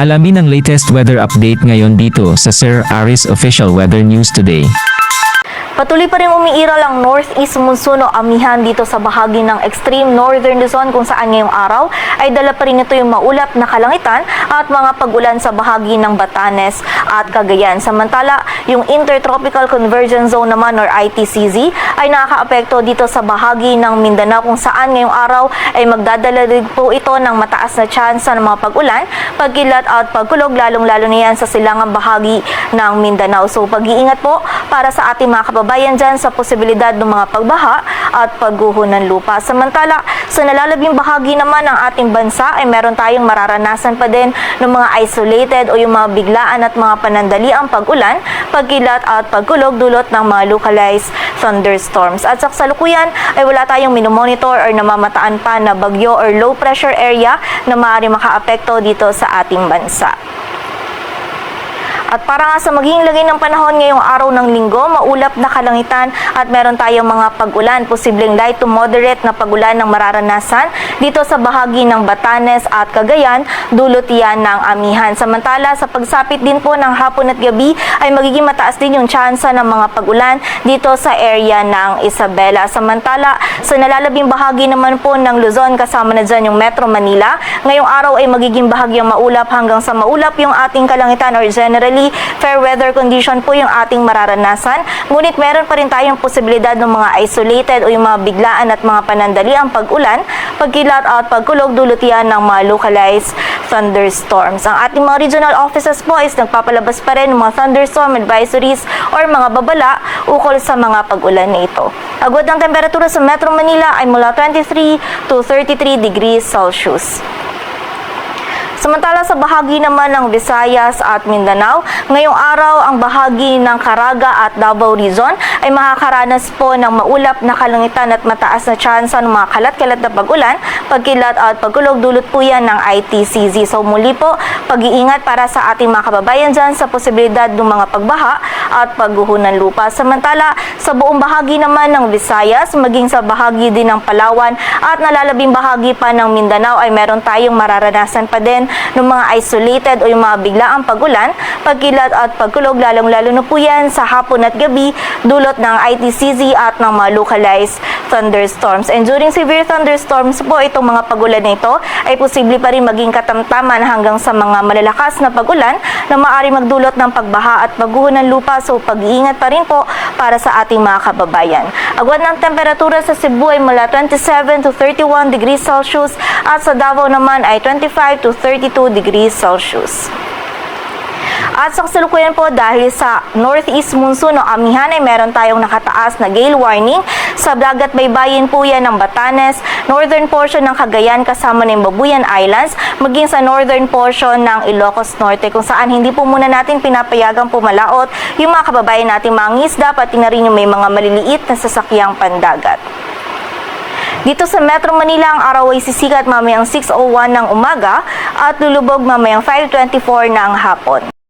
Alamin ang latest weather update ngayon dito sa Sir Aris Official Weather News Today. Patuloy pa rin umiiral ang northeast monsoon o amihan dito sa bahagi ng extreme northern Luzon kung saan ngayong araw ay dala pa rin ito yung maulap na kalangitan at mga pag-ulan sa bahagi ng Batanes at Cagayan. Samantala, yung Intertropical Convergence Zone naman or ITCZ ay nakakaapekto dito sa bahagi ng Mindanao kung saan ngayong araw ay magdadala din po ito ng mataas na tsansa ng mga pag-ulan, pagkilat at pagkulog lalong-lalo na yan sa silangang bahagi ng Mindanao. So pag-iingat po para sa ating mga kababayan dyan sa posibilidad ng mga pagbaha at pagguho ng lupa. Samantala, sa nalalabing bahagi naman ng ating bansa ay meron tayong mararanasan pa din ng mga isolated o yung mga biglaan at mga panandaliang pag-ulan, pagkilat at pagkulog dulot ng mga localized thunderstorms. At sa kasalukuyan ay wala tayong minomonitor or namamataan pa na bagyo or low pressure area na maaari makaapekto dito sa ating bansa. At para nga sa magiging lagay ng panahon ngayong araw ng linggo, maulap na kalangitan at meron tayong mga pag-ulan, posibleng light to moderate na pag-ulan ng mararanasan dito sa bahagi ng Batanes at Cagayan, dulot yan ng amihan. Samantala, sa pagsapit din po ng hapon at gabi ay magiging mataas din yung tsansa ng mga pag-ulan dito sa area ng Isabela. Samantala, sa nalalabing bahagi naman po ng Luzon, kasama na dyan yung Metro Manila, ngayong araw ay magiging bahagyang maulap hanggang sa maulap yung ating kalangitan or generally fair weather condition po yung ating mararanasan. Ngunit meron pa rin tayong posibilidad ng mga isolated o yung mga biglaan at mga panandaliang pag-ulan, pagkilat at pagkulog dulot yan ng mga localized thunderstorms. Ang ating mga regional offices po is nagpapalabas pa rin ng mga thunderstorm advisories or mga babala ukol sa mga pag-ulan na ito. Agad ng temperatura sa Metro Manila ay mula 23 to 33 degrees Celsius. Samantala sa bahagi naman ng Visayas at Mindanao, ngayong araw ang bahagi ng Caraga at Davao Region ay makakaranas po ng maulap na kalangitan at mataas na tsansa ng mga kalat-kalat na pag-ulan, pagkilat at pagkulog dulot po yan ng ITCZ. So muli po, pag-iingat para sa ating mga kababayan dyan sa posibilidad ng mga pagbaha at pagguho ng lupa. Samantala sa buong bahagi naman ng Visayas, maging sa bahagi din ng Palawan at nalalabing bahagi pa ng Mindanao ay meron tayong mararanasan pa din ng mga isolated o yung mga biglaang pag-ulan, pagkilat at pagkulog lalong-lalo na po yan sa hapon at gabi dulot ng ITCZ at ng mga localized thunderstorms. And during severe thunderstorms po, itong mga pag-ulan na ito ay posible pa rin maging katamtaman hanggang sa mga malalakas na pag-ulan na maaari magdulot ng pagbaha at pagguho ng lupa. So pag-iingat pa rin po para sa ating mga kababayan. Agad ng temperatura sa Cebu ay mula 27 to 31 degrees Celsius at sa Davao naman ay 25 to 32 degrees Celsius. At sa kasalukuyan po, dahil sa northeast monsoon o amihan ay meron tayong nakataas na gale warning sa dagat baybayin po yan ng Batanes, northern portion ng Cagayan kasama ng Babuyan Islands, maging sa northern portion ng Ilocos Norte kung saan hindi po muna natin pinapayagang pumalaot yung mga kababayan natin mga ngisda pati na rin yung may mga maliliit na sasakyang pandagat. Dito sa Metro Manila, ang araw ay sisikat mamayang 6:01 ng umaga at lulubog mamayang 5:24 ng hapon.